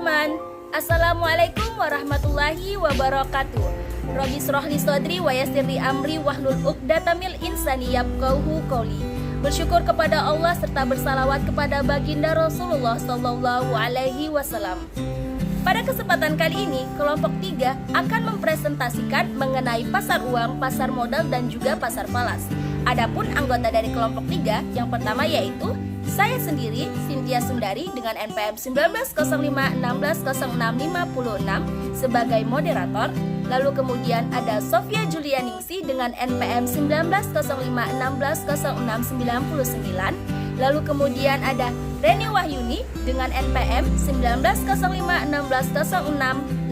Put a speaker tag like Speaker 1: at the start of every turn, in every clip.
Speaker 1: teman-teman. Assalamualaikum warahmatullahi wabarakatuh. Rabbi shrahli sodri wa yassirli amri wahlul 'uqdatam min lisani yafqahu qouli. Bersyukur kepada Allah serta bersalawat kepada baginda Rasulullah sallallahu alaihi wasallam. Pada kesempatan kali ini, kelompok 3 akan mempresentasikan mengenai pasar uang, pasar modal, dan juga pasar falas. Adapun anggota dari kelompok 3, yang pertama yaitu saya sendiri, Cynthia Sundari dengan NPM 1905160656 sebagai moderator. Lalu kemudian ada Sofia Julianingsi dengan NPM 1905160699. Lalu kemudian ada Reni Wahyuni dengan NPM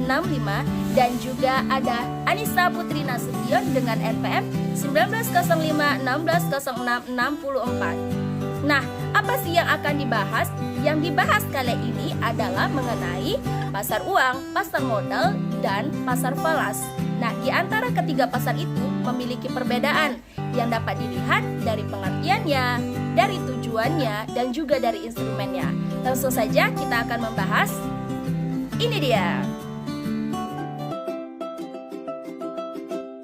Speaker 1: 1905160665 dan juga ada Anissa Putri Nasution dengan NPM 1905160664. Nah, apa sih yang akan dibahas? Yang dibahas kali ini adalah mengenai pasar uang, pasar modal, dan pasar falas. Nah, di antara ketiga pasar itu memiliki perbedaan yang dapat dilihat dari pengertiannya, dari tujuannya, dan juga dari instrumennya. Langsung saja kita akan membahas. Ini dia.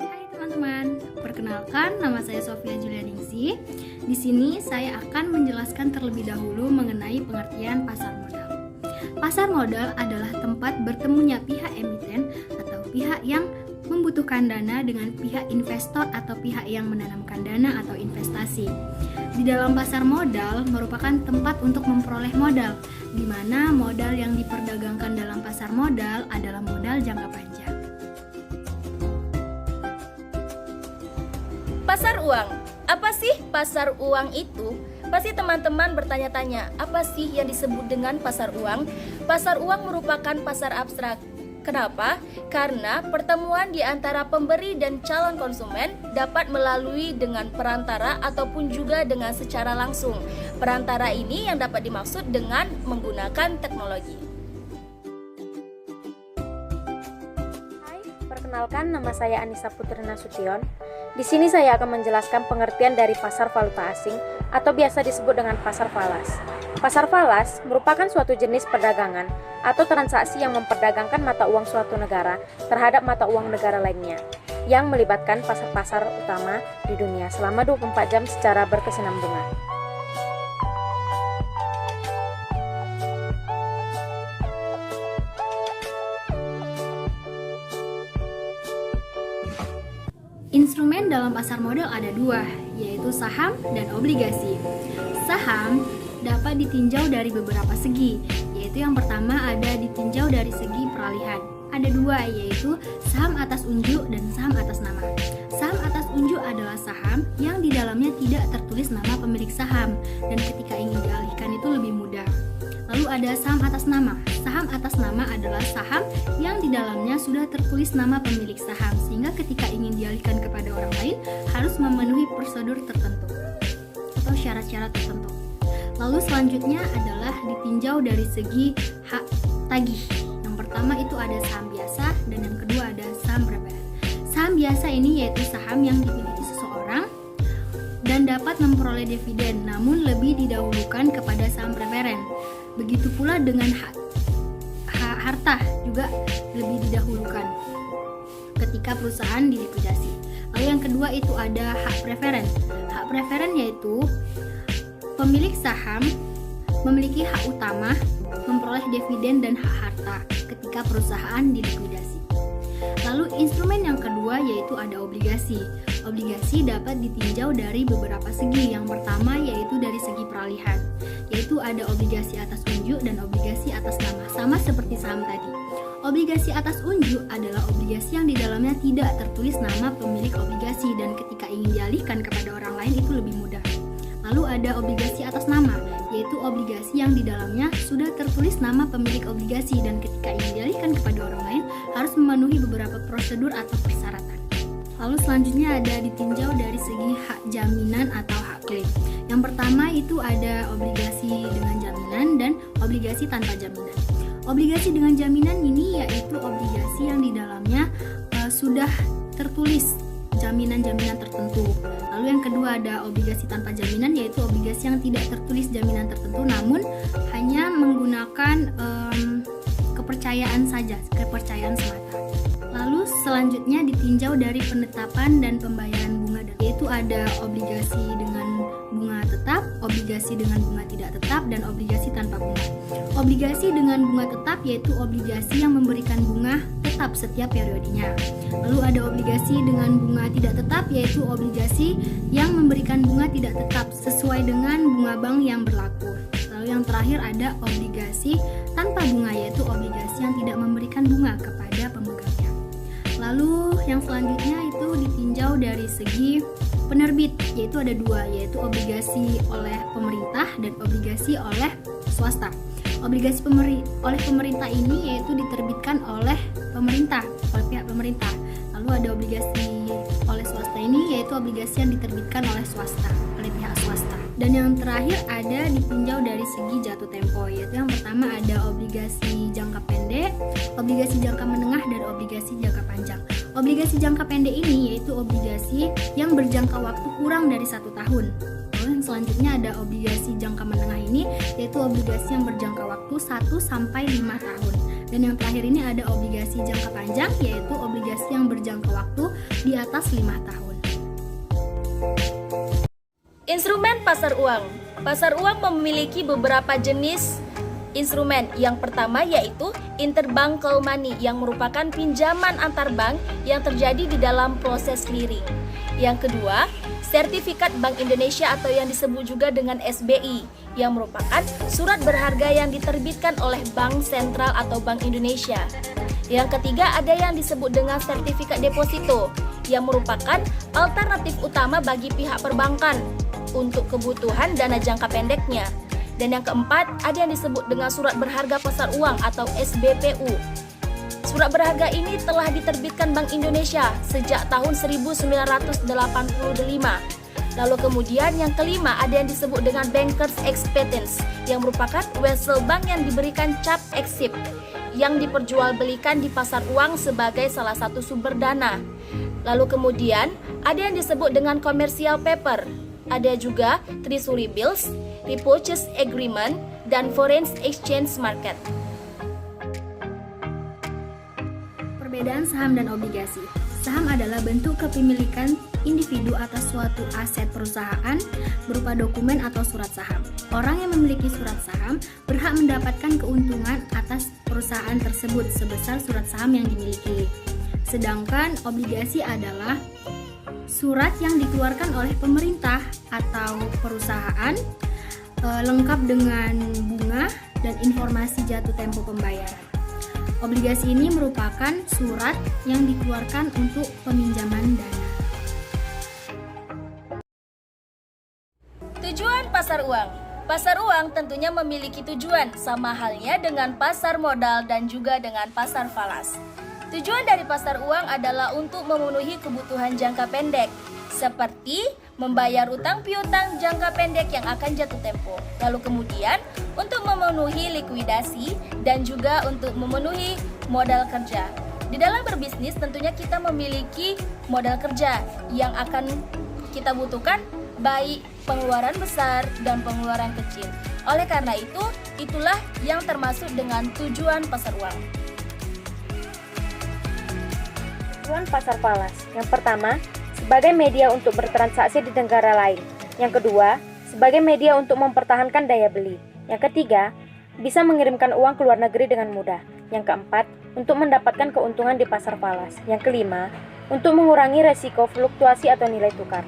Speaker 2: Hai teman-teman, perkenalkan nama saya Sofia Julianingsi. Di sini saya akan menjelaskan terlebih dahulu mengenai pengertian pasar modal. Pasar modal adalah tempat bertemunya pihak emiten atau pihak yang membutuhkan dana dengan pihak investor atau pihak yang menanamkan dana atau investasi. Di dalam pasar modal merupakan tempat untuk memperoleh modal, di mana modal yang diperdagangkan dalam pasar modal adalah modal jangka panjang.
Speaker 1: Pasar uang. Apa sih pasar uang itu? Pasti teman-teman bertanya-tanya, apa sih yang disebut dengan pasar uang? Pasar uang merupakan pasar abstrak. Kenapa? Karena pertemuan di antara pemberi dan calon konsumen dapat melalui dengan perantara ataupun juga dengan secara langsung. Perantara ini yang dapat dimaksud dengan menggunakan teknologi.
Speaker 3: Hai, perkenalkan nama saya Anissa Putri Nasution. Di sini saya akan menjelaskan pengertian dari pasar valuta asing atau biasa disebut dengan pasar falas. Pasar falas merupakan suatu jenis perdagangan atau transaksi yang memperdagangkan mata uang suatu negara terhadap mata uang negara lainnya yang melibatkan pasar-pasar utama di dunia selama 24 jam secara berkesinambungan.
Speaker 2: Instrumen dalam pasar modal ada dua, yaitu saham dan obligasi. Saham dapat ditinjau dari beberapa segi, yaitu yang pertama ada ditinjau dari segi peralihan. Ada dua, yaitu saham atas unjuk dan saham atas nama. Saham atas unjuk adalah saham yang di dalamnya tidak tertulis nama pemilik saham, dan ketika ingin dialihkan itu lebih mudah. Lalu ada saham atas nama. Saham atas nama adalah saham yang di dalamnya sudah tertulis nama pemilik saham, sehingga ketika ingin dialihkan kepada orang lain harus memenuhi prosedur tertentu atau syarat-syarat tertentu. Lalu selanjutnya adalah ditinjau dari segi hak tagih. Yang pertama itu ada saham biasa dan yang kedua ada saham preferen. Saham biasa ini yaitu saham yang dimiliki seseorang dan dapat memperoleh dividen, namun lebih didahulukan kepada saham preferen. Begitu pula dengan harta juga lebih didahulukan ketika perusahaan dilikuidasi. Lalu yang kedua itu ada hak preferen. Hak preferen yaitu pemilik saham memiliki hak utama memperoleh dividen dan hak harta ketika perusahaan dilikuidasi. Lalu instrumen yang kedua yaitu ada obligasi. Obligasi dapat ditinjau dari beberapa segi. Yang pertama yaitu dari segi peralihan, yaitu ada obligasi atas unjuk dan obligasi atas nama, sama seperti saham tadi. Obligasi atas unjuk adalah obligasi yang di dalamnya tidak tertulis nama pemilik obligasi dan ketika ingin dialihkan kepada orang lain itu lebih mudah. Lalu ada obligasi atas nama, yaitu obligasi yang di dalamnya sudah tertulis nama pemilik obligasi dan ketika ingin dialihkan kepada orang lain harus memenuhi beberapa prosedur atau persyaratan. Lalu selanjutnya ada ditinjau dari segi hak jaminan atau hak klaim. Yang pertama itu ada obligasi dengan jaminan dan obligasi tanpa jaminan. Obligasi dengan jaminan ini yaitu obligasi yang di dalamnya sudah tertulis jaminan-jaminan tertentu. Lalu yang kedua ada obligasi tanpa jaminan, yaitu obligasi yang tidak tertulis jaminan tertentu namun hanya menggunakan kepercayaan saja, kepercayaan semata. Lalu selanjutnya ditinjau dari penetapan dan pembayaran bunga, yaitu ada obligasi dengan bunga tetap, obligasi dengan bunga tidak tetap, dan obligasi tanpa bunga. Obligasi dengan bunga tetap yaitu obligasi yang memberikan bunga tetap setiap periodenya. Lalu ada obligasi dengan bunga tidak tetap yaitu obligasi yang memberikan bunga tidak tetap sesuai dengan bunga bank yang berlaku. Lalu yang terakhir ada obligasi tanpa bunga yaitu obligasi yang tidak memberikan bunga kepada pemegangnya. Lalu yang selanjutnya itu ditinjau dari segi penerbit, yaitu ada dua, yaitu obligasi oleh pemerintah dan obligasi oleh swasta. Obligasi oleh pemerintah ini yaitu diterbitkan oleh pemerintah, oleh pihak pemerintah. Lalu ada obligasi oleh swasta ini yaitu obligasi yang diterbitkan oleh swasta, oleh pihak swasta. Dan yang terakhir ada ditinjau dari segi jatuh tempo, yaitu yang pertama ada obligasi jangka pendek, obligasi jangka menengah, dan obligasi jangka panjang. Obligasi jangka pendek ini yaitu obligasi yang berjangka waktu kurang dari 1 tahun. Lalu yang selanjutnya ada obligasi jangka menengah ini yaitu obligasi yang berjangka waktu 1 sampai 5 tahun. Dan yang terakhir ini ada obligasi jangka panjang yaitu obligasi yang berjangka waktu di atas 5 tahun.
Speaker 1: Instrumen pasar uang. Pasar uang memiliki beberapa jenis instrumen. Yang pertama yaitu interbank call money yang merupakan pinjaman antar bank yang terjadi di dalam proses clearing. Yang kedua, sertifikat Bank Indonesia atau yang disebut juga dengan SBI yang merupakan surat berharga yang diterbitkan oleh Bank Sentral atau Bank Indonesia. Yang ketiga ada yang disebut dengan sertifikat deposito yang merupakan alternatif utama bagi pihak perbankan untuk kebutuhan dana jangka pendeknya. Dan yang keempat, ada yang disebut dengan surat berharga pasar uang atau SBPU. Surat berharga ini telah diterbitkan Bank Indonesia sejak tahun 1985. Lalu kemudian yang kelima, ada yang disebut dengan Bankers Expectance yang merupakan wesel bank yang diberikan cap exit yang diperjualbelikan di pasar uang sebagai salah satu sumber dana. Lalu kemudian ada yang disebut dengan commercial paper. Ada juga treasury bills, repurchase agreement, dan foreign exchange market.
Speaker 2: Perbedaan saham dan obligasi. Saham adalah bentuk kepemilikan individu atas suatu aset perusahaan berupa dokumen atau surat saham. Orang yang memiliki surat saham berhak mendapatkan keuntungan atas perusahaan tersebut sebesar surat saham yang dimiliki. Sedangkan obligasi adalah surat yang dikeluarkan oleh pemerintah atau perusahaan lengkap dengan bunga dan informasi jatuh tempo pembayaran. Obligasi ini merupakan surat yang dikeluarkan untuk peminjaman dana.
Speaker 1: Tujuan pasar uang. Pasar uang tentunya memiliki tujuan sama halnya dengan pasar modal dan juga dengan pasar falas. Tujuan dari pasar uang adalah untuk memenuhi kebutuhan jangka pendek, seperti membayar utang piutang jangka pendek yang akan jatuh tempo. Lalu kemudian untuk memenuhi likuidasi dan juga untuk memenuhi modal kerja. Di dalam berbisnis tentunya kita memiliki modal kerja yang akan kita butuhkan, baik pengeluaran besar dan pengeluaran kecil. Oleh karena itu, itulah yang termasuk dengan tujuan pasar uang.
Speaker 3: Tujuan pasar falas. Yang pertama, sebagai media untuk bertransaksi di negara lain. Yang kedua, sebagai media untuk mempertahankan daya beli. Yang ketiga, bisa mengirimkan uang ke luar negeri dengan mudah. Yang keempat, untuk mendapatkan keuntungan di pasar falas. Yang kelima, untuk mengurangi resiko fluktuasi atau nilai tukar.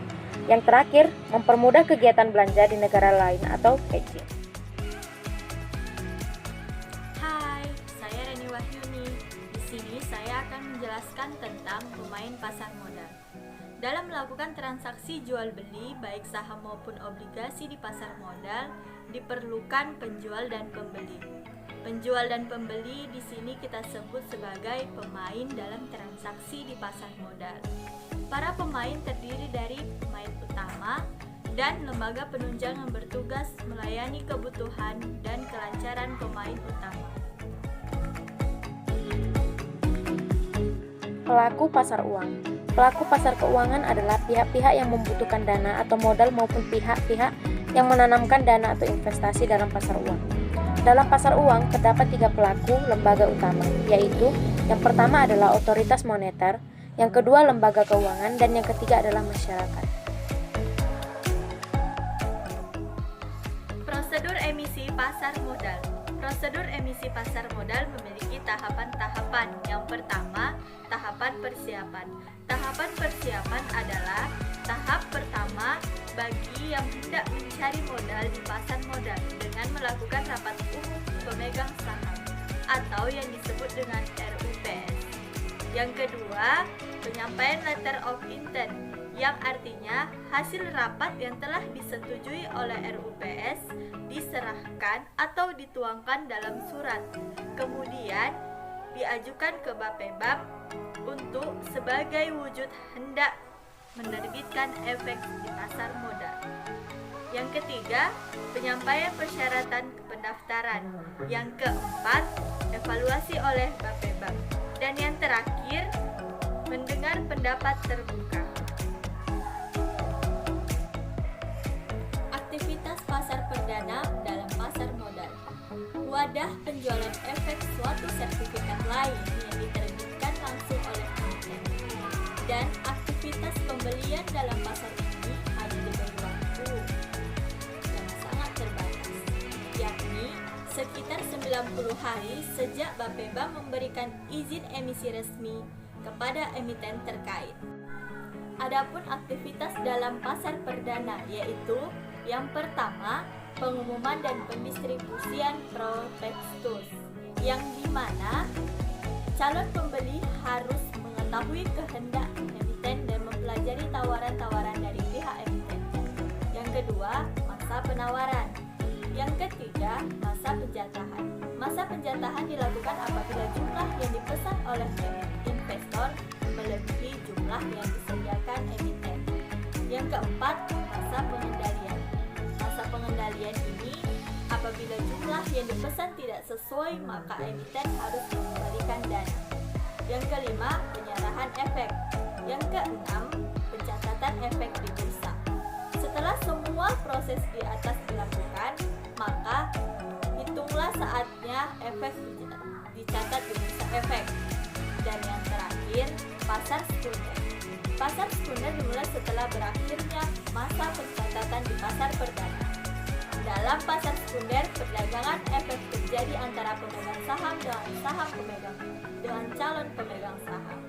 Speaker 3: Yang terakhir, mempermudah kegiatan belanja di negara lain atau hedging.
Speaker 4: Hai, saya Reni Wahyuni. Di sini saya akan menjelaskan tentang pemain pasar modal. Dalam melakukan transaksi jual beli baik saham maupun obligasi di pasar modal, diperlukan penjual dan pembeli. Penjual dan pembeli di sini kita sebut sebagai pemain dalam transaksi di pasar modal. Para pemain terdiri dari pemain utama dan lembaga penunjang yang bertugas melayani kebutuhan dan kelancaran pemain utama.
Speaker 3: Pelaku pasar uang. Pelaku pasar keuangan adalah pihak-pihak yang membutuhkan dana atau modal maupun pihak-pihak yang menanamkan dana atau investasi dalam pasar uang. Dalam pasar uang terdapat 3 pelaku lembaga utama, yaitu yang pertama adalah otoritas moneter, yang kedua lembaga keuangan, dan yang ketiga adalah masyarakat.
Speaker 4: Prosedur emisi pasar modal. Prosedur emisi pasar modal memiliki tahapan-tahapan. Yang pertama, tahapan persiapan. Tahapan persiapan adalah tahap pertama bagi yang hendak mencari modal di pasar modal dengan melakukan rapat umum pemegang saham atau yang disebut dengan RUPS. Yang kedua, penyampaian letter of intent, yang artinya hasil rapat yang telah disetujui oleh RUPS diserahkan atau dituangkan dalam surat, kemudian diajukan ke Bapebam untuk sebagai wujud hendak menerbitkan efek di pasar modal. Yang ketiga, penyampaian persyaratan pendaftaran. Yang keempat, evaluasi oleh Bapebam. Dan yang terakhir, mendengar pendapat terbuka. Aktivitas pasar perdana dalam pasar modal. Wadah penjualan efek suatu sertifikat lain yang diterbitkan langsung oleh emiten. Dan aktivitas pembelian dalam pasar ini hanya diberi waktu yang sangat terbatas, yakni sekitar 90 hari sejak Bapebam memberikan izin emisi resmi kepada emiten terkait. Adapun aktivitas dalam pasar perdana yaitu yang pertama, pengumuman dan pendistribusian prospektus, yang dimana calon pembeli harus mengetahui kehendak emiten dan mempelajari tawaran-tawaran dari pihak emiten. Yang kedua, masa penawaran. Yang ketiga, masa penjatahan. Masa penjatahan dilakukan apabila jumlah yang dipesan oleh investor melebihi jumlah yang disediakan emiten. Yang keempat, masa pengendalian. Masa pengendalian ini apabila jumlah yang dipesan tidak sesuai, maka emiten harus mengembalikan dana. Yang kelima, penyerahan efek. Yang keenam, pencatatan efek di bursa. Setelah semua proses di atas dilakukan, maka hitunglah saatnya efek dicatat di bursa efek. Dan yang terakhir, pasar sekunder. Pasar sekunder dimulai setelah berakhirnya masa pencatatan di pasar perdana. Dalam pasar sekunder, perdagangan efek terjadi antara pemegang saham dengan calon pemegang saham.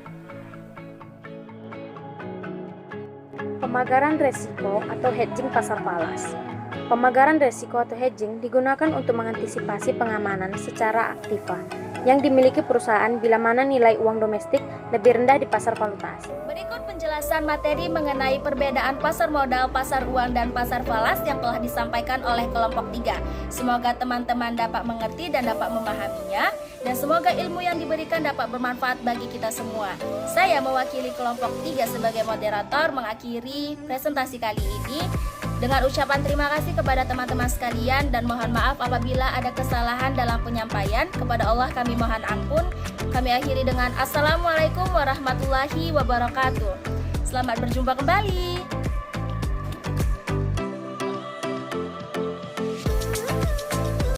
Speaker 3: Pemagaran resiko atau hedging pasar falas. Pemagaran resiko atau hedging digunakan untuk mengantisipasi pengamanan secara aktiva yang dimiliki perusahaan bila mana nilai uang domestik lebih rendah di pasar valuta asing.
Speaker 1: Berikut penjelasan materi mengenai perbedaan pasar modal, pasar uang, dan pasar falas yang telah disampaikan oleh kelompok 3. Semoga teman-teman dapat mengerti dan dapat memahaminya, dan semoga ilmu yang diberikan dapat bermanfaat bagi kita semua. Saya mewakili kelompok 3 sebagai moderator mengakhiri presentasi kali ini dengan ucapan terima kasih kepada teman-teman sekalian dan mohon maaf apabila ada kesalahan dalam penyampaian. Kepada Allah kami mohon ampun. Kami akhiri dengan Assalamualaikum warahmatullahi wabarakatuh. Selamat berjumpa kembali.